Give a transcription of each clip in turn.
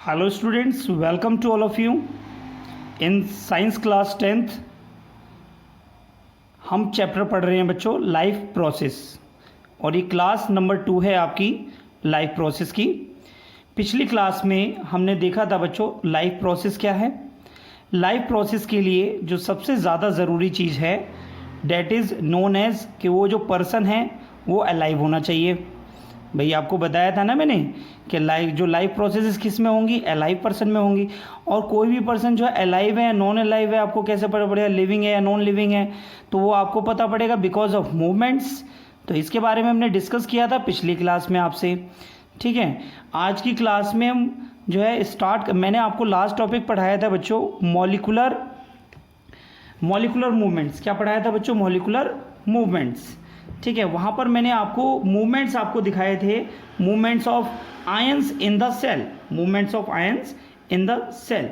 Hello students, welcome to all of you in science class 10th। हम chapter पढ़ रहे हैं बच्चों लाइफ प्रोसेस, और ये क्लास नंबर 2 है आपकी लाइफ प्रोसेस की। पिछली क्लास में हमने देखा था बच्चों लाइफ प्रोसेस क्या है। लाइफ प्रोसेस के लिए जो सबसे ज़्यादा ज़रूरी चीज़ है डैट इज़ नोन एज कि वो जो पर्सन है वो अलाइव होना चाहिए। भाई आपको बताया था ना मैंने कि लाइफ प्रोसेस किस में होंगी, अलाइव पर्सन में होंगी। और कोई भी पर्सन जो है अलाइव है या नॉन अलाइव है आपको कैसे पता पड़ेगा, लिविंग है या नॉन लिविंग है, तो वो आपको पता पड़ेगा बिकॉज ऑफ मूवमेंट्स। तो इसके बारे में हमने डिस्कस किया था पिछली क्लास में आपसे, ठीक है। आज की क्लास में हम जो है मैंने आपको लास्ट टॉपिक पढ़ाया था बच्चों मॉलिकुलर मूवमेंट्स। क्या पढ़ाया था बच्चों? मॉलिकुलर मूवमेंट्स, ठीक है। वहाँ पर मैंने आपको मूवमेंट्स आपको दिखाए थे, movements of ions in the cell, movements of ions in the cell.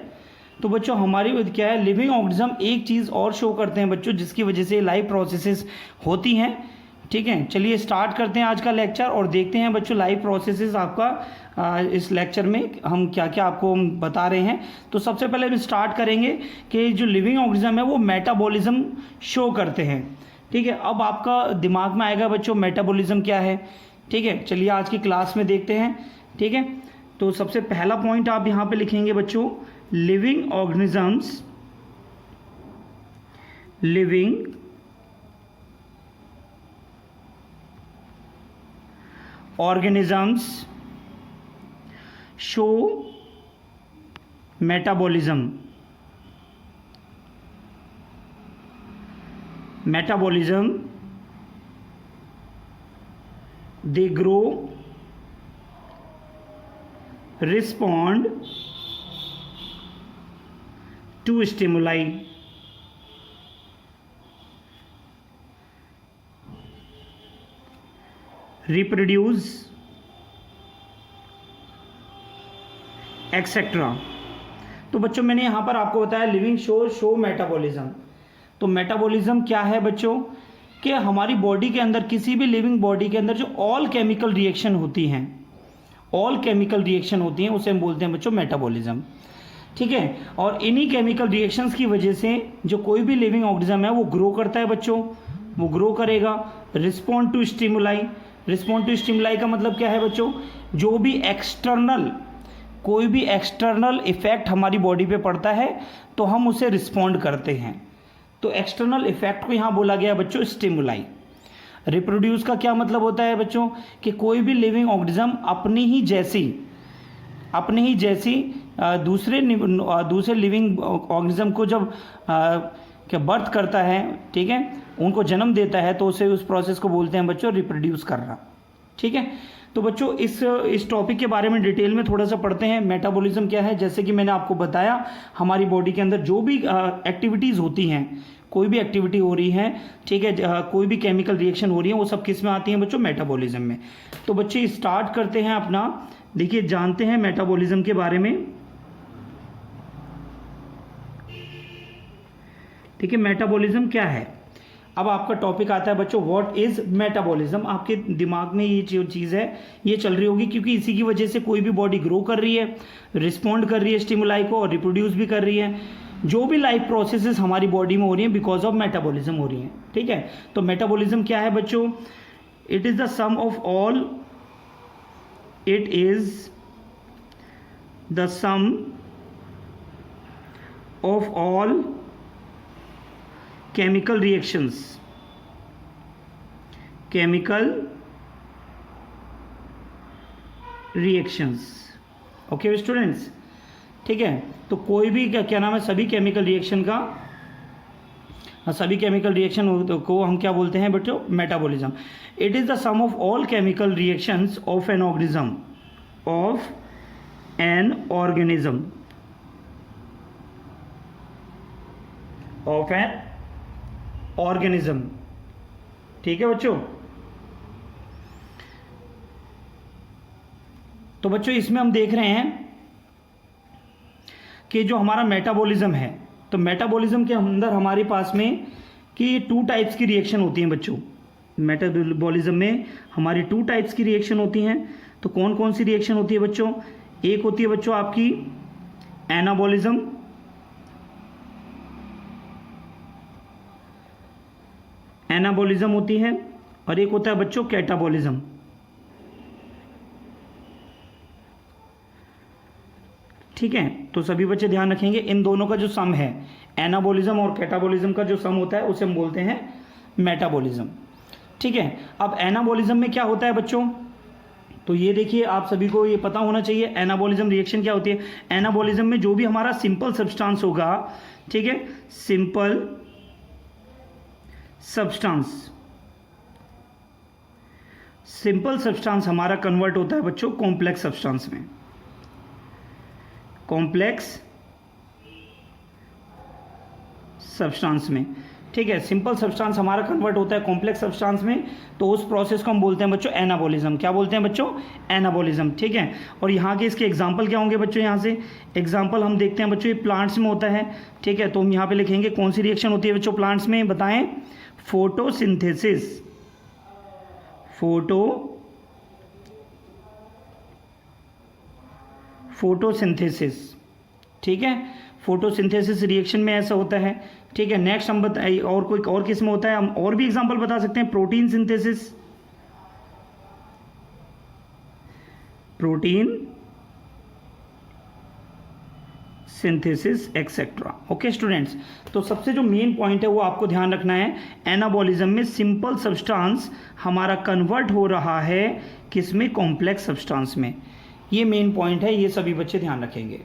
तो बच्चों हमारी क्या है, लिविंग ऑर्गेनिज्म एक चीज़ और शो करते हैं बच्चों जिसकी वजह से लाइफ प्रोसेसेस होती हैं, ठीक है। चलिए स्टार्ट करते हैं आज का लेक्चर और देखते हैं बच्चों लाइफ प्रोसेसेस आपका इस लेक्चर में हम क्या क्या आपको बता रहे हैं। तो सबसे पहले हम स्टार्ट करेंगे कि जो लिविंग ऑर्गेनिज्म है वो मेटाबॉलिज्म शो करते हैं, ठीक है। अब आपका दिमाग में आएगा बच्चों मेटाबॉलिज्म क्या है, ठीक है। चलिए आज की क्लास में देखते हैं, ठीक है। तो सबसे पहला पॉइंट आप यहाँ पे लिखेंगे बच्चों living organisms show metabolism. They grow, respond to stimuli, reproduce, etcetera. तो बच्चों मैंने यहाँ पर आपको बताया लिविंग शो मेटाबॉलिज्म। तो मेटाबॉलिज्म क्या है बच्चों कि हमारी बॉडी के अंदर, किसी भी लिविंग बॉडी के अंदर जो ऑल केमिकल रिएक्शन होती हैं उसे हम बोलते हैं बच्चों मेटाबॉलिज्म, ठीक है। और इन्हीं केमिकल रिएक्शंस की वजह से जो कोई भी लिविंग ऑर्गेनिज्म है वो ग्रो करता है बच्चों, वो ग्रो करेगा। रिस्पॉन्ड टू स्टिमुलाई का मतलब क्या है बच्चों? जो भी कोई भी एक्सटर्नल इफेक्ट हमारी बॉडी पे पड़ता है तो हम उसे रिस्पॉन्ड करते हैं। तो एक्सटर्नल इफेक्ट को यहाँ बोला गया बच्चों स्टिमुलाई। रिप्रोड्यूस का क्या मतलब होता है बच्चों कि कोई भी लिविंग ऑर्गेनिज्म अपनी ही जैसी दूसरे लिविंग ऑर्गेनिज्म को जब क्या बर्थ करता है, ठीक है, उनको जन्म देता है, तो उसे उस प्रोसेस को बोलते हैं बच्चों रिप्रोड्यूस करना, ठीक है। तो बच्चों इस टॉपिक के बारे में डिटेल में थोड़ा सा पढ़ते हैं। मेटाबॉलिज्म क्या है? जैसे कि मैंने आपको बताया हमारी बॉडी के अंदर जो भी एक्टिविटीज़ होती हैं, कोई भी एक्टिविटी हो रही है, ठीक है, कोई भी केमिकल रिएक्शन हो रही है, वो सब किस में आती हैं बच्चों? मेटाबॉलिज्म में। तो बच्चे स्टार्ट करते हैं अपना, देखिए जानते हैं मेटाबॉलिज्म के बारे में, ठीक है। मेटाबॉलिज्म क्या है? अब आपका टॉपिक आता है बच्चों व्हाट इज मेटाबॉलिज्म। आपके दिमाग में ये जो चीज़ है ये चल रही होगी क्योंकि इसी की वजह से कोई भी बॉडी ग्रो कर रही है, रिस्पॉन्ड कर रही है स्टिमुलाई को और रिप्रोड्यूस भी कर रही है। जो भी लाइफ प्रोसेसेस हमारी बॉडी में हो रही हैं बिकॉज ऑफ मेटाबॉलिज्म हो रही हैं, ठीक है। तो मेटाबॉलिज्म क्या है बच्चों? It is the sum of all chemical reactions, okay students, ठीक है। तो कोई भी क्या नाम है, सभी केमिकल रिएक्शन को हम क्या बोलते हैं बच्चों? Metabolism. It is the sum of all chemical reactions of an organism, ठीक है बच्चों। तो बच्चों इसमें हम देख रहे हैं कि जो हमारा मेटाबॉलिज्म है, तो मेटाबॉलिज्म के अंदर हमारे पास में कि 2 टाइप्स की रिएक्शन होती हैं बच्चों। मेटाबॉलिज्म में हमारी 2 टाइप्स की रिएक्शन होती हैं। तो कौन कौन सी रिएक्शन होती है बच्चों? एक होती है बच्चों आपकी एनाबॉलिज्म, एनाबॉलिज्म होती है, और एक होता है बच्चों कैटाबॉलिज्म। ठीक है, तो सभी बच्चे ध्यान रखेंगे, इन दोनों का जो सम है, एनाबॉलिज्म और कैटाबॉलिज्म का जो सम होता है उसे हम बोलते हैं मेटाबॉलिज्म। ठीक है, अब एनाबॉलिज्म में क्या होता है बच्चों, तो ये देखिए आप सभी को ये पता होना चाहिए एनाबॉलिज्म रिएक्शन क्या होती है। एनाबॉलिज्म में जो भी हमारा सिंपल सब्सटेंस होगा, ठीक है, सिंपल सब्सटेंस, सिंपल सब्सटेंस हमारा कन्वर्ट होता है बच्चों कॉम्प्लेक्स सब्सटेंस में, कॉम्प्लेक्स सब्सटेंस में। ठीक है, सिंपल सब्सटेंस हमारा कन्वर्ट होता है कॉम्प्लेक्स सब्सटेंस में, तो उस प्रोसेस को हम बोलते हैं बच्चों एनाबॉलिज्म। क्या बोलते हैं बच्चों? एनाबॉलिज्म। ठीक है, और यहाँ के इसके एग्जांपल क्या होंगे बच्चों? यहाँ से एग्जांपल हम देखते हैं बच्चों, ये प्लांट्स में होता है। ठीक है, तो हम यहाँ पे लिखेंगे कौन सी रिएक्शन होती है बच्चों प्लांट्स में, बताएं? Photosynthesis, photosynthesis. ठीक है, फोटोसिंथेसिस रिएक्शन में ऐसा होता है। ठीक है, नेक्स्ट हम बताइए और कोई और किस में होता है, हम और भी एग्जांपल बता सकते हैं। Protein synthesis, protein synthesis etcetera. Okay students, तो सबसे जो मेन पॉइंट है वो आपको ध्यान रखना है, एनाबॉलिज्म में सिंपल सब्सटेंस हमारा कन्वर्ट हो रहा है किसमें? कॉम्प्लेक्स सब्सटेंस में। ये मेन पॉइंट है, ये सभी बच्चे ध्यान रखेंगे।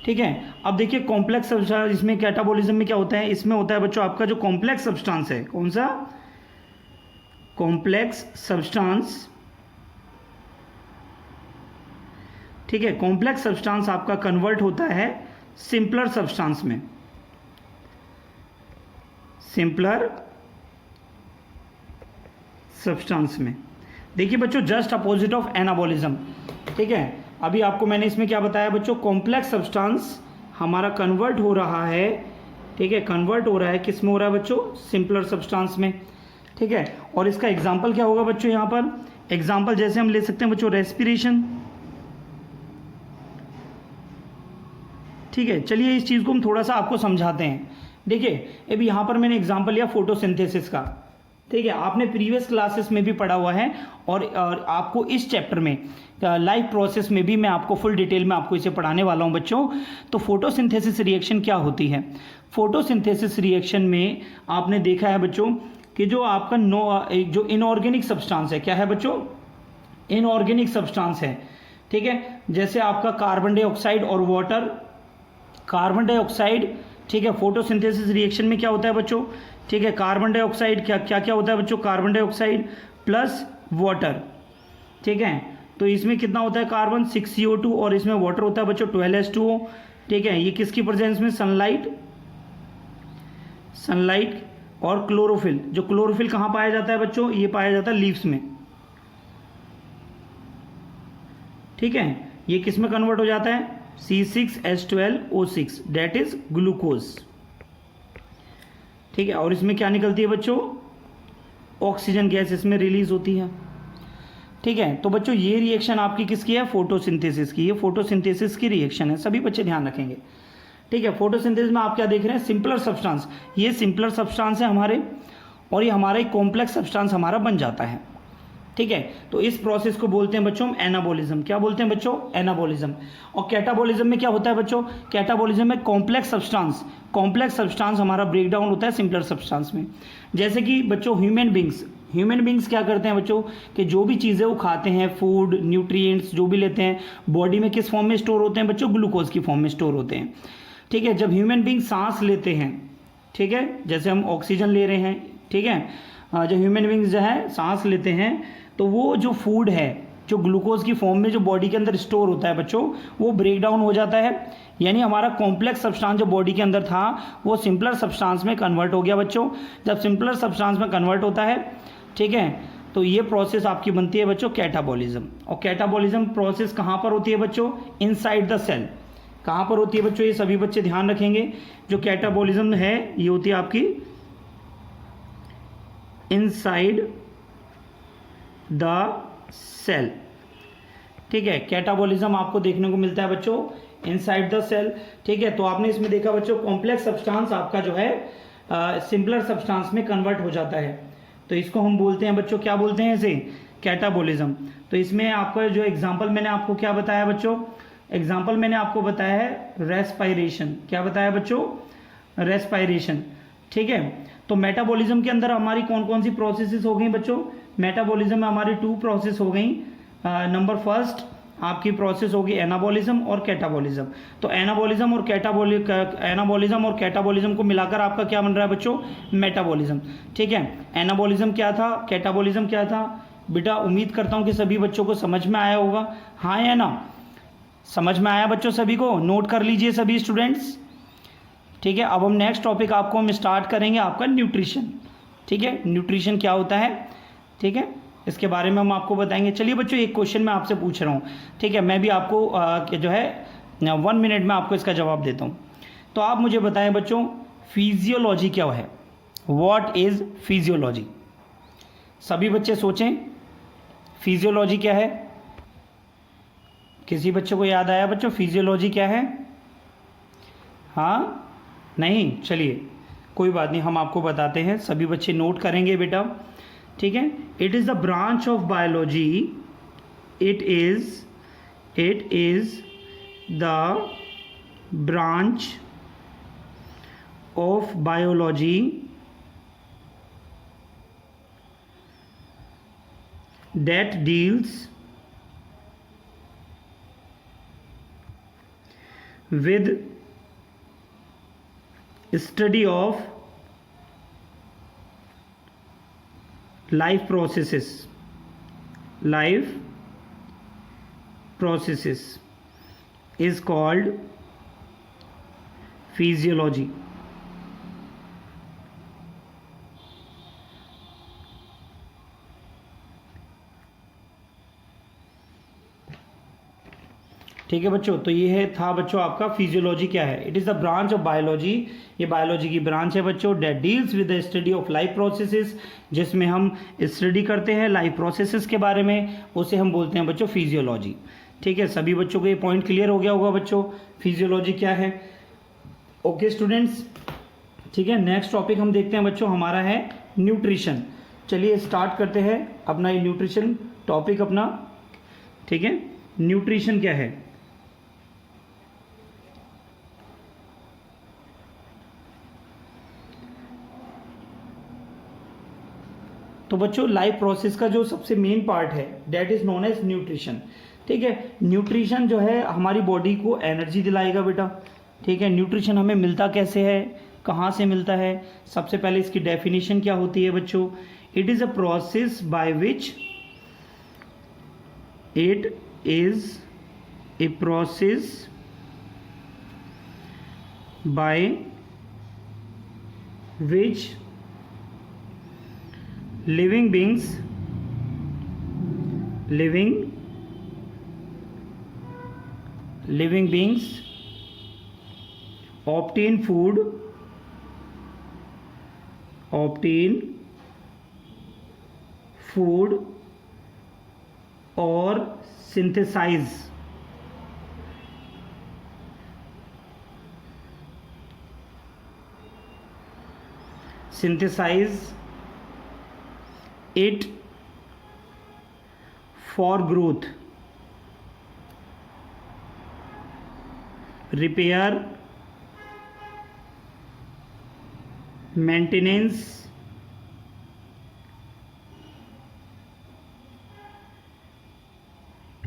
ठीक है, अब देखिए कॉम्प्लेक्स सब्सटेंस, इसमें कैटाबॉलिज्म में क्या होता है? इसमें होता है बच्चों आपका जो कॉम्प्लेक्स सब्सटेंस है, कौन सा? Complex substance. ठीक है, कॉम्प्लेक्स सब्सटेंस आपका कन्वर्ट होता है सिंपलर सब्सटेंस में, सिंपलर सब्सटेंस में। देखिए बच्चों जस्ट अपोजिट ऑफ एनाबॉलिज्म। ठीक है, अभी आपको मैंने इसमें क्या बताया बच्चों? कॉम्प्लेक्स सब्सटेंस हमारा कन्वर्ट हो रहा है, ठीक है, कन्वर्ट हो रहा है किस में हो रहा है बच्चों? सिंपलर सब्सटेंस में। ठीक है, और इसका एग्जांपल क्या होगा बच्चों? यहाँ पर एग्जांपल जैसे हम ले सकते हैं बच्चों, रेस्पिरेशन। ठीक है, चलिए इस चीज़ को हम थोड़ा सा आपको समझाते हैं। देखिए अभी यहाँ पर मैंने एग्जांपल लिया फोटोसिंथेसिस का। ठीक है, आपने प्रीवियस क्लासेस में भी पढ़ा हुआ है, और आपको इस चैप्टर में लाइफ प्रोसेस में भी मैं आपको फुल डिटेल में आपको इसे पढ़ाने वाला हूं बच्चों। तो फोटोसिंथेसिस रिएक्शन क्या होती है? फोटोसिंथेसिस रिएक्शन में आपने देखा है बच्चों कि जो आपका जो इनऑर्गेनिक सब्सटेंस है, क्या है बच्चों? इनऑर्गेनिक सब्सटेंस है। ठीक है, जैसे आपका कार्बन डाइऑक्साइड और वाटर, कार्बन डाइऑक्साइड। ठीक है, फोटोसिंथेसिस रिएक्शन में क्या होता है बच्चों? ठीक है, कार्बन डाइऑक्साइड क्या क्या क्या होता है बच्चों? Carbon dioxide plus water. ठीक है, तो इसमें कितना होता है? कार्बन 6CO2, और इसमें वाटर होता है बच्चों 12H2O। ठीक है, ये किसकी प्रेजेंस में? सनलाइट, सनलाइट और क्लोरोफिल। जो क्लोरोफिल कहाँ पाया जाता है बच्चों? ये पाया जाता है लीव्स में। ठीक है, ये किस में कन्वर्ट हो जाता है? C6H12O6, date is glucose. ठीक है, और इसमें क्या निकलती है बच्चों? ऑक्सीजन गैस इसमें रिलीज होती है। ठीक है, तो बच्चों ये रिएक्शन आपकी किसकी है? फोटोसिंथेसिस की। ये फोटोसिंथेसिस की रिएक्शन है, सभी बच्चे ध्यान रखेंगे। ठीक है, फोटोसिंथेसिस में आप क्या देख रहे हैं? Simpler substance. ये सिंपलर सब्सटेंस है हमारे, और ये हमारा एक कॉम्प्लेक्स सब्सटेंस हमारा बन जाता है। ठीक है, तो इस प्रोसेस को बोलते हैं बच्चों हम एनाबॉलिज्म। क्या बोलते हैं बच्चों? एनाबॉलिज्म। और कैटाबॉलिज्म में क्या होता है बच्चों? कैटाबॉलिज्म में कॉम्प्लेक्स सब्सटेंस, कॉम्प्लेक्स सब्सटेंस हमारा ब्रेक डाउन होता है सिंपलर सब्सटेंस में। जैसे कि बच्चों ह्यूमन बींग्स क्या करते हैं बच्चों? कि जो भी चीज़ें वो खाते हैं, फूड, न्यूट्रिएंट्स जो भी लेते हैं, बॉडी में किस फॉर्म में स्टोर होते हैं बच्चों? ग्लूकोज की फॉर्म में स्टोर होते हैं। ठीक है, जब ह्यूमन बींग सांस लेते हैं, ठीक है, जैसे हम ऑक्सीजन ले रहे हैं, ठीक है, जब ह्यूमन बींग्स जो है सांस लेते हैं, तो वो जो फूड है जो ग्लूकोज की फॉर्म में जो बॉडी के अंदर स्टोर होता है बच्चों, वो ब्रेक डाउन हो जाता है। यानी हमारा कॉम्प्लेक्स सब्सटेंस जो बॉडी के अंदर था वो सिंपलर सब्सटेंस में कन्वर्ट हो गया बच्चों। जब सिंपलर सब्सटेंस में कन्वर्ट होता है, ठीक है, तो ये प्रोसेस आपकी बनती है बच्चों कैटाबॉलिज्म। और कैटाबॉलिज्म प्रोसेस कहाँ पर होती है बच्चों? Inside the cell. कहाँ पर होती है बच्चों? ये सभी बच्चे ध्यान रखेंगे। जो कैटाबॉलिज्म है ये होती है आपकी इनसाइड द सेल। ठीक है। कैटाबॉलिज्म आपको देखने को मिलता है बच्चों इनसाइड द सेल, ठीक है। तो आपने इसमें देखा बच्चों कॉम्प्लेक्स सब्सटेंस आपका जो है सिंपलर सब्सटेंस में कन्वर्ट हो जाता है, तो इसको हम बोलते हैं बच्चों, क्या बोलते हैं इसे, कैटाबॉलिज्म। तो इसमें आपका जो एग्जाम्पल मैंने आपको क्या बताया बच्चों, एग्जाम्पल मैंने आपको बताया है रेस्पायरेशन, क्या बताया बच्चों, रेस्पायरेशन, ठीक है। तो मेटाबॉलिज्म के अंदर हमारी कौन कौन सी प्रोसेसेस हो गई बच्चों, मेटाबॉलिज्म में हमारी 2 प्रोसेस हो गई। नंबर फर्स्ट आपकी प्रोसेस होगी एनाबॉलिज्म और कैटाबॉलिज्म। तो एनाबॉलिज्म और कैटाबॉलिज्म को मिलाकर आपका क्या बन रहा है बच्चों, मेटाबॉलिज्म, ठीक है। एनाबॉलिज्म क्या था, कैटाबॉलिज्म क्या था, बेटा उम्मीद करता हूं कि सभी बच्चों को समझ में आया होगा, हाँ या ना, समझ में आया बच्चों सभी को, नोट कर लीजिए सभी स्टूडेंट्स, ठीक है। अब हम नेक्स्ट टॉपिक आपको हम स्टार्ट करेंगे आपका न्यूट्रिशन, ठीक है। न्यूट्रिशन क्या होता है, ठीक है, इसके बारे में हम आपको बताएंगे। चलिए बच्चों एक क्वेश्चन मैं आपसे पूछ रहा हूँ, ठीक है, मैं भी आपको जो है 1 मिनट में आपको इसका जवाब देता हूँ। तो आप मुझे बताएं बच्चों फिजियोलॉजी क्या है, व्हाट इज़ फिजियोलॉजी, सभी बच्चे सोचें फिजियोलॉजी क्या है। किसी बच्चे को याद आया बच्चों फिजियोलॉजी क्या है, हाँ नहीं, चलिए कोई बात नहीं, हम आपको बताते हैं, सभी बच्चे नोट करेंगे बेटा, ठीक है। It is the branch of biology, it is the branch of biology that deals with study of life processes is called physiology, ठीक है बच्चों। तो ये है था बच्चों आपका फिजियोलॉजी क्या है, it is the branch of biology, ये बायोलॉजी की ब्रांच है बच्चों, date deals with the study of life processes, जिसमें हम स्टडी करते हैं लाइफ प्रोसेसेस के बारे में, उसे हम बोलते हैं बच्चों फिजियोलॉजी, ठीक है। सभी बच्चों को ये पॉइंट क्लियर हो गया होगा बच्चों फिजियोलॉजी क्या है, ओके स्टूडेंट्स, ठीक है। नेक्स्ट टॉपिक हम देखते हैं बच्चों हमारा है न्यूट्रिशन। चलिए स्टार्ट करते हैं अपना ये न्यूट्रिशन टॉपिक अपना, ठीक है। न्यूट्रिशन क्या है, तो बच्चों लाइफ प्रोसेस का जो सबसे मेन पार्ट है that is known as nutrition, ठीक है। न्यूट्रिशन जो है हमारी बॉडी को एनर्जी दिलाएगा बेटा, ठीक है। न्यूट्रिशन हमें मिलता कैसे है, कहाँ से मिलता है, सबसे पहले इसकी डेफिनेशन क्या होती है बच्चों, it is a process by which, it is a process by which living beings obtain food or synthesize it for growth, repair, maintenance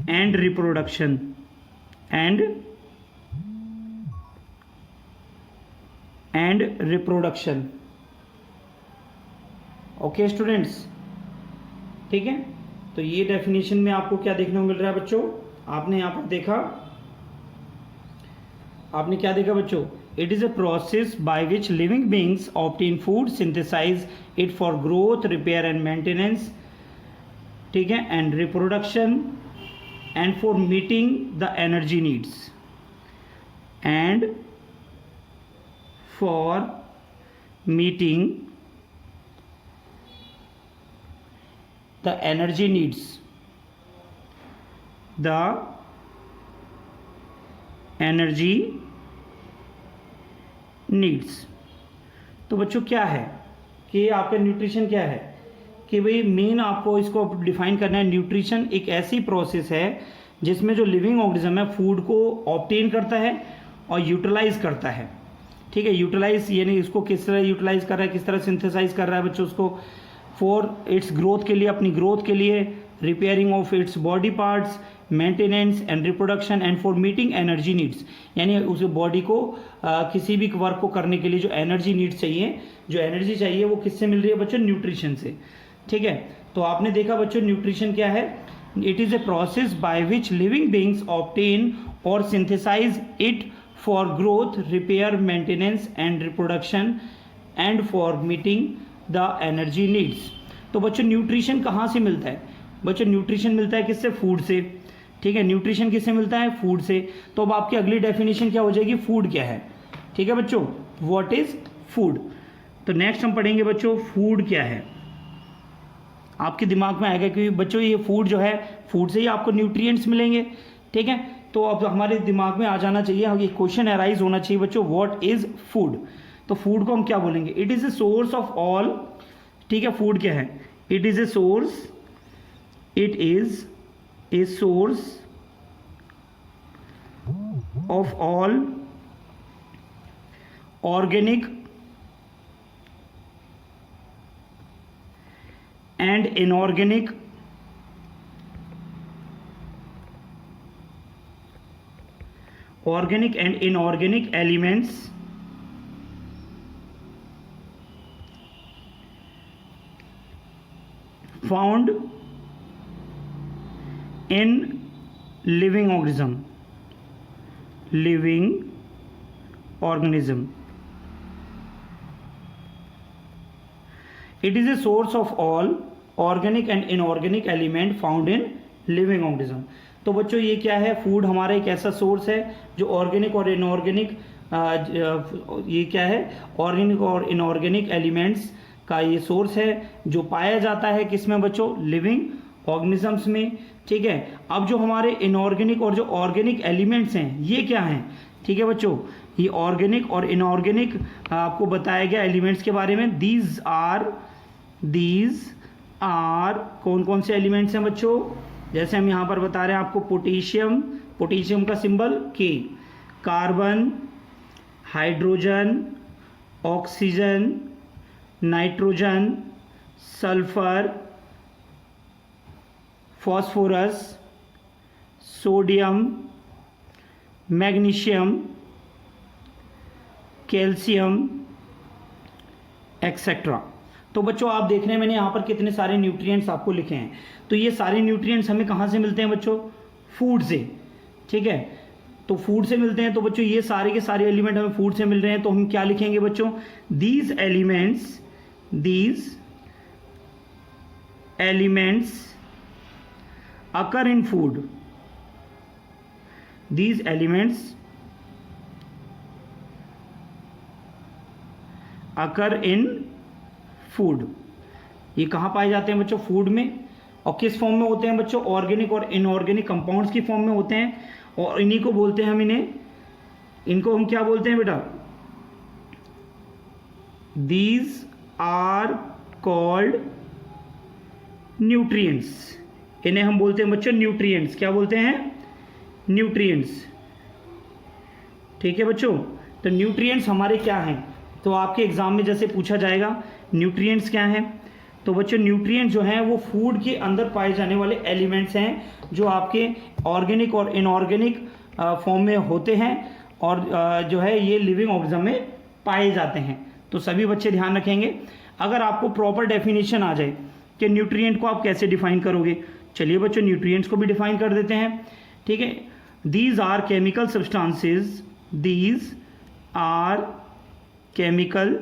and reproduction okay students, ठीक है। तो ये डेफिनेशन में आपको क्या देखने को मिल रहा है बच्चों, आपने यहाँ पर देखा, आपने क्या देखा बच्चों, it is a process by which living beings obtain food, synthesize it for growth, repair and maintenance, ठीक है, and reproduction and for meeting the energy needs, and for meeting the energy needs, the energy needs. तो बच्चों क्या है कि आपका nutrition क्या है कि भाई मेन आपको इसको डिफाइन करना है। न्यूट्रिशन एक ऐसी प्रोसेस है जिसमें जो लिविंग ऑर्गेनिज्म है फूड को ऑब्टेन करता है और यूटिलाइज करता है। ठीक है, यूटिलाइज यानी इसको किस तरह यूटिलाइज कर रहा है, किस तरह सिंथेसाइज कर रहा है बच्चों उसको फॉर इट्स ग्रोथ के लिए, अपनी ग्रोथ के लिए, repairing of its body parts, maintenance and reproduction and for meeting energy needs. यानी उस बॉडी को किसी भी वर्क को करने के लिए जो एनर्जी नीड्स चाहिए, जो एनर्जी चाहिए वो किससे मिल रही है बच्चों? न्यूट्रिशन से। ठीक है, तो आपने देखा बच्चों न्यूट्रिशन क्या है? It is a process by which living beings obtain और synthesise it for growth, repair, maintenance and reproduction and for meeting the energy needs. तो बच्चों न्यूट्रिशन कहाँ से मिलता है? बच्चों न्यूट्रिशन मिलता है किससे? फूड से। ठीक है, न्यूट्रिशन किससे मिलता है? फूड से। तो अब आपकी अगली डेफिनेशन क्या हो जाएगी? फूड क्या है? ठीक है बच्चों, व्हाट इज फूड। तो नेक्स्ट हम पढ़ेंगे बच्चों फूड क्या है। आपके दिमाग में आएगा कि बच्चों ये फूड जो है, फूड से ही आपको न्यूट्रिएंट्स मिलेंगे। ठीक है, तो अब हमारे दिमाग में आ जाना चाहिए, ये क्वेश्चन अराइज होना चाहिए बच्चों, व्हाट इज फूड। तो फूड को हम क्या बोलेंगे? It is a source of all. ठीक है, फूड क्या है? It is a source, it is a source of all organic and inorganic elements found in living organism. It is a source of all organic and inorganic element found in living organism. तो बच्चों ये क्या है? Food हमारा एक ऐसा source है जो ऑर्गेनिक और इनऑर्गेनिक, ये क्या है? ऑर्गेनिक और इनऑर्गेनिक एलिमेंट्स का ये सोर्स है जो पाया जाता है किसमें बच्चों? लिविंग ऑर्गेनिजम्स में। ठीक है, अब जो हमारे इनऑर्गेनिक और जो ऑर्गेनिक एलिमेंट्स हैं ये क्या हैं? ठीक है बच्चों, ये ऑर्गेनिक और इनऑर्गेनिक आपको बताया गया एलिमेंट्स के बारे में। दीज आर कौन कौन से एलिमेंट्स हैं बच्चों? जैसे हम यहाँ पर बता रहे हैं आपको, पोटेशियम का सिंबल के, carbon, hydrogen, oxygen, nitrogen, sulphur, phosphorus, sodium, magnesium, calcium etcetera. तो बच्चों आप देख रहे हैं मैंने यहाँ पर कितने सारे न्यूट्रिएंट्स आपको लिखे हैं। तो ये सारे न्यूट्रिएंट्स हमें कहाँ से मिलते हैं बच्चों? फूड से। ठीक है, तो फूड से मिलते हैं। तो बच्चों ये सारे के सारे एलिमेंट हमें फूड से मिल रहे हैं, तो हम क्या लिखेंगे बच्चों? These elements occur in food. These elements occur in food. ये कहाँ पाए जाते हैं बच्चों? फूड में। और किस फॉर्म में होते हैं बच्चों? ऑर्गेनिक और इनऑर्गेनिक कंपाउंड्स की फॉर्म में होते हैं। और इन्हीं को बोलते हैं इनको हम क्या बोलते हैं बेटा? These are called nutrients. इन्हें हम बोलते हैं बच्चों न्यूट्रिएंट्स। क्या बोलते हैं? न्यूट्रिएंट्स। ठीक है बच्चों, तो न्यूट्रिएंट्स हमारे क्या हैं? तो आपके एग्जाम में जैसे पूछा जाएगा न्यूट्रिएंट्स क्या हैं, तो बच्चों न्यूट्रिएंट्स जो हैं वो फूड के अंदर पाए जाने वाले एलिमेंट्स हैं जो आपके ऑर्गेनिक और इनऑर्गेनिक फॉर्म में होते हैं और जो है ये लिविंग ऑर्गेनिज्म में पाए जाते हैं। तो सभी बच्चे ध्यान रखेंगे। अगर आपको प्रॉपर डेफिनेशन आ जाए कि न्यूट्रिएंट को आप कैसे डिफाइन करोगे, चलिए बच्चों न्यूट्रिएंट्स को भी डिफाइन कर देते हैं। ठीक है, these are chemical substances, these are chemical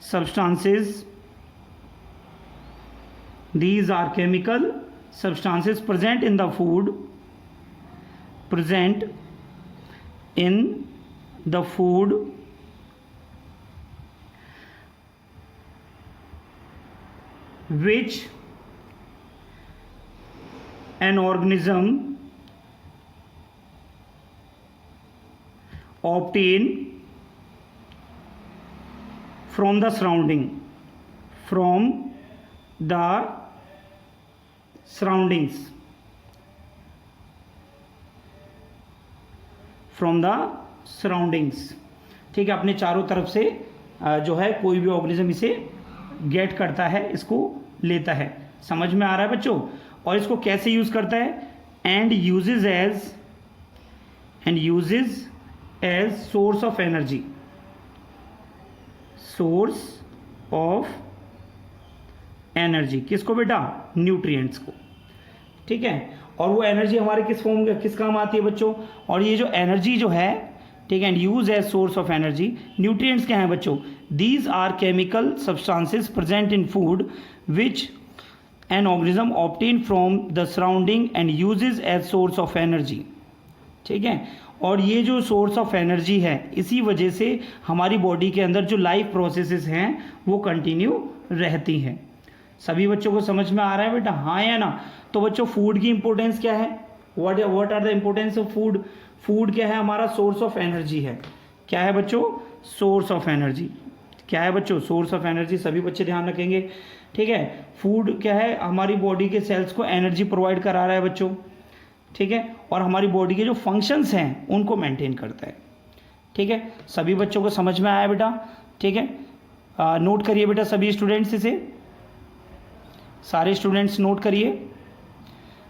substances, these are chemical substances present in the food, present in the food which an organism obtain from the surroundings ठीक है, अपने चारों तरफ से जो है कोई भी ऑर्गेनिज्म इसे गेट करता है, इसको लेता है। समझ में आ रहा है बच्चों? और इसको कैसे यूज़ करता है? And uses as source of energy, किसको बेटा? न्यूट्रिएंट्स को। ठीक है, और वो एनर्जी हमारे किस फॉर्म में, किस काम आती है बच्चों? और ये जो एनर्जी जो है, ठीक है, and use as source of energy. Nutrients क्या हैं बच्चों? These are chemical substances present in food which an organism obtain from the surrounding and uses as source of energy. ठीक है, और ये जो सोर्स ऑफ एनर्जी है, इसी वजह से हमारी बॉडी के अंदर जो लाइफ प्रोसेसेस हैं वो कंटिन्यू रहती हैं। सभी बच्चों को समझ में आ रहा है बेटा? हाँ या ना? तो बच्चों फूड की इंपॉर्टेंस क्या है? What are the importance of food? Food क्या है? हमारा सोर्स ऑफ एनर्जी है। क्या है बच्चों? Source of energy. क्या है बच्चों? Source of energy. सभी बच्चे ध्यान रखेंगे। ठीक है, फूड क्या है? हमारी बॉडी के सेल्स को एनर्जी प्रोवाइड करा रहा है बच्चों। ठीक है, और हमारी बॉडी के जो फंक्शंस हैं उनको मेंटेन करता है। ठीक है, सभी बच्चों को समझ में आया बेटा? ठीक है, नोट करिए बेटा सभी स्टूडेंट्स, इसे सारे स्टूडेंट्स नोट करिए।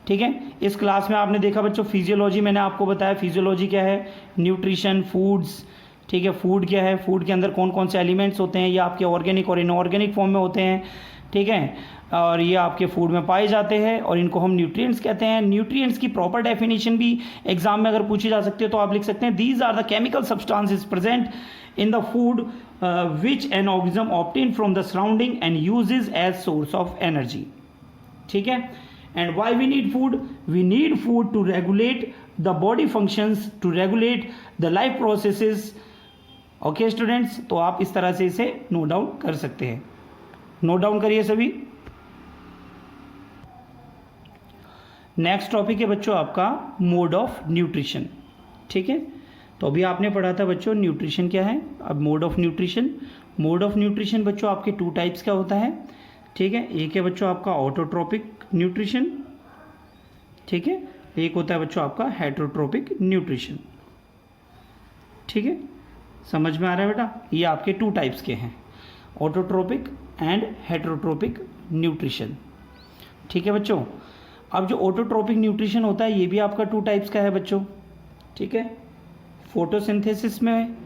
ठीक है, इस क्लास में आपने देखा बच्चों फिजियोलॉजी, मैंने आपको बताया फिजियोलॉजी क्या है, न्यूट्रिशन, फूड्स। ठीक है, फूड क्या है, फूड के अंदर कौन कौन से एलिमेंट्स होते हैं, ये आपके ऑर्गेनिक और इनऑर्गेनिक फॉर्म में होते हैं। ठीक है, और ये आपके फूड में पाए जाते हैं और इनको हम न्यूट्रिएंट्स कहते हैं। न्यूट्रिएंट्स की प्रॉपर डेफिनेशन भी एग्जाम में अगर पूछी जा सकती है तो आप लिख सकते हैं, these are the chemical substances present in the food which an organism obtain from the surrounding and uses as source of energy. ठीक है, and why we need food? We need food to regulate the body functions, to regulate the life processes. okay students, तो आप इस तरह से इसे note down कर सकते हैं। नोट डाउन करिए सभी। नेक्स्ट टॉपिक है बच्चों आपका मोड ऑफ न्यूट्रिशन। ठीक है, तो अभी आपने पढ़ा था बच्चों न्यूट्रिशन क्या है, अब mode of nutrition. Mode of nutrition बच्चों आपके टू टाइप्स का होता है। ठीक है, एक है बच्चों आपका ऑटोट्रोपिक न्यूट्रिशन। ठीक है, एक होता है बच्चों आपका हेटरोट्रोपिक न्यूट्रिशन। ठीक है, समझ में आ रहा है बेटा? ये आपके टू टाइप्स के हैं, ऑटोट्रोपिक एंड हेटरोट्रोपिक न्यूट्रिशन। ठीक है बच्चों, अब जो ऑटोट्रोपिक न्यूट्रिशन होता है ये भी आपका टू टाइप्स का है बच्चों। ठीक है, फोटोसिंथेसिस में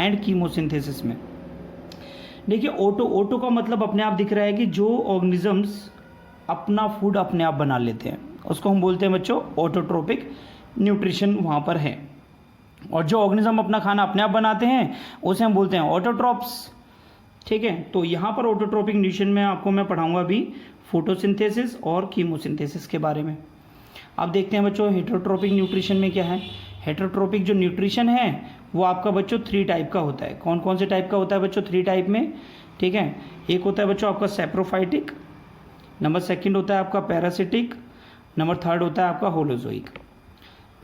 एंड कीमोसिंथेसिस में। देखिए ओटो का मतलब अपने आप दिख रहा है कि जो ऑर्गेनिजम्स अपना फूड अपने आप बना लेते हैं उसको हम बोलते हैं बच्चों ऑटोट्रोपिक न्यूट्रिशन वहाँ पर है। और जो ऑर्गेनिज्म अपना खाना अपने आप बनाते हैं उसे हम बोलते हैं ऑटोट्रॉप्स। ठीक है, तो यहाँ पर ऑटोट्रोपिक न्यूट्रिशन में आपको मैं पढ़ाऊँगा अभी फोटोसिंथेसिस और कीमोसिंथेसिस के बारे में। अब देखते हैं बच्चों हेटरोट्रोपिक न्यूट्रिशन में क्या है। हेटरोट्रोपिक जो न्यूट्रिशन है वो आपका बच्चों 3 टाइप का होता है। कौन कौन से टाइप का होता है बच्चों? 3 टाइप में। ठीक है, एक होता है बच्चों आपका सेप्रोफाइटिक, नंबर 2 होता है आपका पैरासिटिक, नंबर 3 होता है आपका होलोजोइक।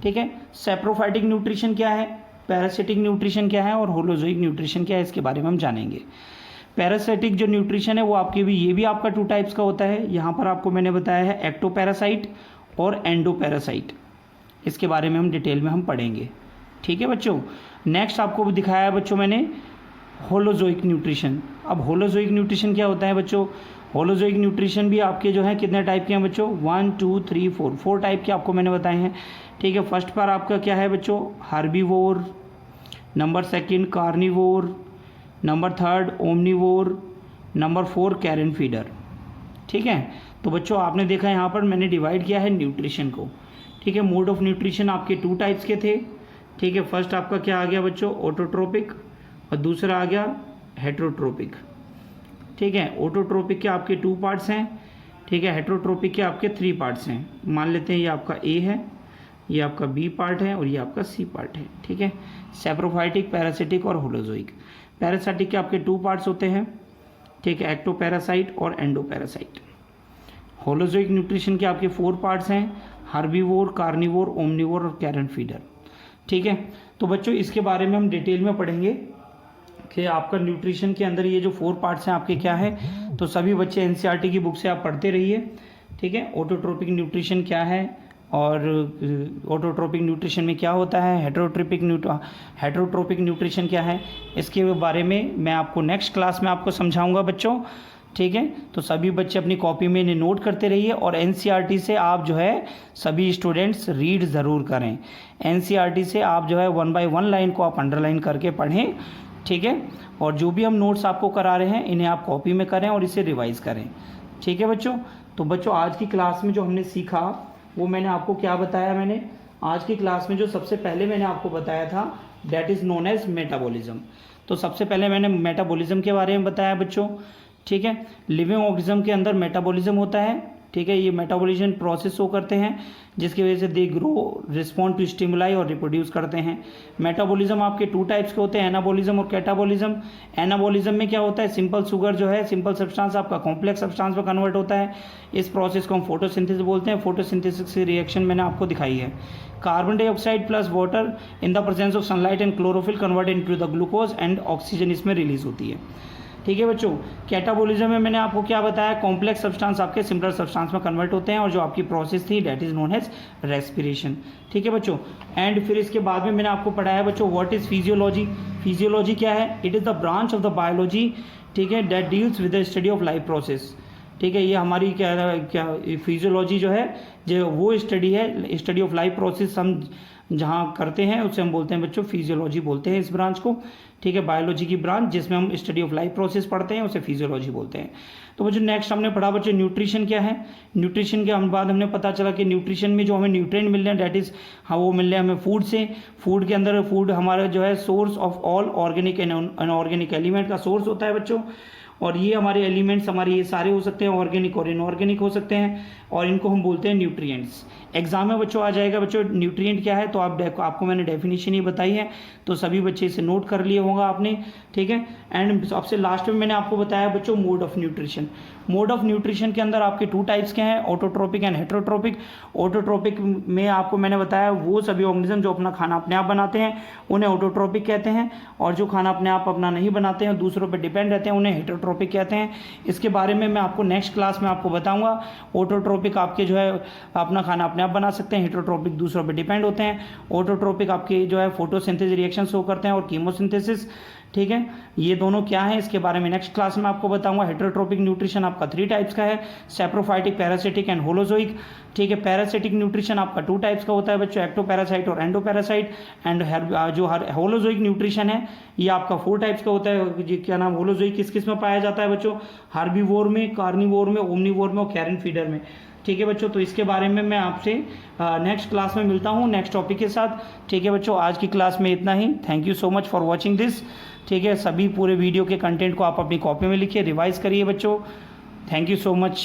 ठीक है, सेप्रोफाइटिक न्यूट्रिशन क्या है, पैरासिटिक न्यूट्रिशन क्या है और होलोजोइक न्यूट्रिशन क्या है, इसके बारे में हम जानेंगे। पैरासिटिक जो न्यूट्रिशन है वो आपके भी ये भी आपका 2 टाइप्स का होता है। यहाँ पर आपको मैंने बताया है एक्टोपैरासाइट और एंडोपैरासाइट, इसके बारे में हम डिटेल में हम पढ़ेंगे। ठीक है बच्चों, नेक्स्ट आपको दिखाया है बच्चों मैंने होलोजोइक न्यूट्रिशन। अब होलोजोइक न्यूट्रिशन क्या होता है बच्चों? होलोजोइक न्यूट्रिशन भी आपके जो है कितने टाइप के हैं बच्चों? 1 2 3 4 टाइप के आपको मैंने बताए हैं। ठीक है, फर्स्ट पर आपका क्या है बच्चों? Herbivore, number 2 carnivore, number 3 omnivore, number 4 carrion feeder. ठीक है, तो बच्चों आपने देखा यहाँ पर मैंने डिवाइड किया है न्यूट्रिशन को। ठीक है, मोड ऑफ न्यूट्रिशन आपके 2 टाइप्स के थे। ठीक है, फर्स्ट आपका क्या आ गया बच्चों? ऑटोट्रोपिक, और दूसरा आ गया हेटरोट्रोपिक। ठीक है, ऑटोट्रोपिक के आपके 2 पार्ट्स हैं। ठीक है, हेटरोट्रोपिक के आपके 3 पार्ट्स हैं। मान लेते हैं ये आपका ए है, ये आपका बी पार्ट है और ये आपका सी पार्ट है। ठीक है, सेप्रोफाइटिक, पैरासिटिक और होलोजोइक। पैरासिटिक के आपके 2 पार्ट्स होते हैं। ठीक है, एक्टोपैरासाइट और एंडोपैरासाइट। होलोजोइक न्यूट्रिशन के आपके 4 पार्ट्स हैं, हर्बीवोर, कार्निवोर, ओमनिवोर और कैरन फीडर। ठीक है, तो बच्चों इसके बारे में हम डिटेल में पढ़ेंगे कि आपका न्यूट्रिशन के अंदर ये जो 4 पार्ट्स हैं आपके क्या है। तो सभी बच्चे एनसीईआरटी की बुक से आप पढ़ते रहिए। ठीक है, ऑटोट्रोपिक न्यूट्रिशन क्या है और ऑटोट्रोपिक न्यूट्रिशन में क्या होता है, हेटरोट्रोपिक न्यूट्रिशन क्या है, इसके बारे में मैं आपको नेक्स्ट क्लास में आपको समझाऊंगा बच्चों। ठीक है, तो सभी बच्चे अपनी कॉपी में इन्हें नोट करते रहिए और एनसीईआरटी से आप जो है सभी स्टूडेंट्स रीड ज़रूर करें। एनसीईआरटी से आप जो है 1 बाय 1 लाइन को आप अंडरलाइन करके पढ़ें। ठीक है, और जो भी हम नोट्स आपको करा रहे हैं इन्हें आप कॉपी में करें और इसे रिवाइज़ करें। ठीक है बच्चों, तो बच्चों आज की क्लास में जो हमने सीखा वो मैंने आपको क्या बताया, मैंने आज की क्लास में जो सबसे पहले मैंने आपको बताया था that is known as metabolism. तो सबसे पहले मैंने मेटाबॉलिज्म के बारे में बताया बच्चों। ठीक है, लिविंग ऑर्गेनिज्म के अंदर मेटाबॉलिज्म होता है। ठीक है, ये मेटाबॉलिज्म प्रोसेस शो करते हैं जिसकी वजह से they grow, respond to stimuli और रिप्रोड्यूस करते हैं। मेटाबॉलिज्म आपके 2 टाइप्स के होते हैं, एनाबॉलिज्म और कैटाबॉलिज्म। एनाबॉलिज्म में क्या होता है, सिंपल शुगर जो है, सिंपल सब्सटेंस आपका कॉम्प्लेक्स सब्सटेंस में कन्वर्ट होता है। इस प्रोसेस को हम फोटोसिंथेसिस बोलते हैं। फोटोसिंथेसिस की रिएक्शन मैंने आपको दिखाई है। Carbon dioxide plus water in the presence of sunlight and chlorophyll convert into the glucose and oxygen इसमें रिलीज होती है। ठीक है बच्चों, कैटाबॉलिज्म में मैंने आपको क्या बताया, कॉम्प्लेक्स सब्सटेंस आपके सिंपल सब्सटेंस में कन्वर्ट होते हैं और जो आपकी प्रोसेस थी that is known as respiration. ठीक है बच्चों, एंड फिर इसके बाद में मैंने आपको पढ़ाया बच्चों व्हाट इज फिजियोलॉजी। फिजियोलॉजी क्या है, it is the branch of the biology, ठीक है, that deals with the study of life process. ठीक है, ये हमारी क्या फिजियोलॉजी जो है जो वो स्टडी है, स्टडी ऑफ लाइफ प्रोसेस हम जहाँ करते हैं उसे हम बोलते हैं बच्चों फिजियोलॉजी बोलते हैं इस ब्रांच को। ठीक है, बायोलॉजी की ब्रांच जिसमें हम स्टडी ऑफ लाइफ प्रोसेस पढ़ते हैं उसे फिजियोलॉजी बोलते हैं। तो बच्चों नेक्स्ट हमने पढ़ा बच्चों न्यूट्रिशन क्या है। न्यूट्रिशन के बाद हमने पता चला कि न्यूट्रिशन में जो हमें न्यूट्रिएंट मिल रहे हैं दैट इज़ हाँ वो मिल रहे हैं हमें फूड से। फूड के अंदर फूड हमारा जो है source of all organic and unorganic element का सोर्स होता है बच्चों। और ये हमारे एलिमेंट्स हमारे ये सारे हो सकते हैं, ऑर्गेनिक और इनऑर्गेनिक हो सकते हैं, और इनको हम बोलते हैं न्यूट्रिएंट्स। एग्जाम में बच्चों आ जाएगा बच्चों न्यूट्रिएंट क्या है, तो आपको मैंने डेफिनेशन ही बताई है, तो सभी बच्चे इसे नोट कर लिए होगा आपने। ठीक है, एंड सबसे लास्ट में मैंने आपको बताया बच्चों mode of nutrition. Mode of nutrition के अंदर आपके 2 टाइप्स के हैं, ऑटोट्रोपिक एंड हेटरोट्रोपिक। ऑटोट्रोपिक में आपको मैंने बताया वो सभी ऑर्गेनिज्म जो अपना खाना अपने आप बनाते हैं उन्हें ऑटोट्रोपिक कहते हैं, और जो खाना अपने आप अपना नहीं बनाते हैं दूसरों पर डिपेंड रहते हैं उन्हें हेटरोट्रोपिक कहते हैं। इसके बारे में मैं आपको नेक्स्ट क्लास में आपको बताऊंगा। ऑटोट्रोपिक आपके जो है अपना खाना अपने आप बना सकते हैं, हेटरोट्रोपिक दूसरों पर डिपेंड होते हैं। ऑटोट्रोपिक आपके जो है फोटोसिंथेसिस रिएक्शन शो करते हैं और कीमोसिंथेसिस। ठीक है, ये दोनों क्या है इसके बारे में नेक्स्ट क्लास में आपको बताऊंगा। हेटरोट्रोपिक न्यूट्रिशन आपका 3 टाइप्स का है, सैप्रोफाइटिक, पैरासिटिक एंड होलोजोइक। ठीक है, पैरासिटिक न्यूट्रिशन आपका 2 टाइप्स का होता है बच्चों, एक्टोपैरासाइट और एंडोपैरासाइट। एंड जो होलोजोइक न्यूट्रिशन है ये आपका 4 टाइप्स का होता है। क्या नाम, होलोजोइक किस में पाया जाता है बच्चों, हार्बीवोर में, कार्निवोर में, ओमनिवोर में और कैरन फीडर में। ठीक है बच्चों, तो इसके बारे में मैं आपसे नेक्स्ट क्लास में मिलता हूँ नेक्स्ट टॉपिक के साथ। ठीक है बच्चों, आज की क्लास में इतना ही। Thank you so much for watching this. ठीक है, सभी पूरे वीडियो के कंटेंट को आप अपनी कॉपी में लिखिए, रिवाइज करिए बच्चों। Thank you so much.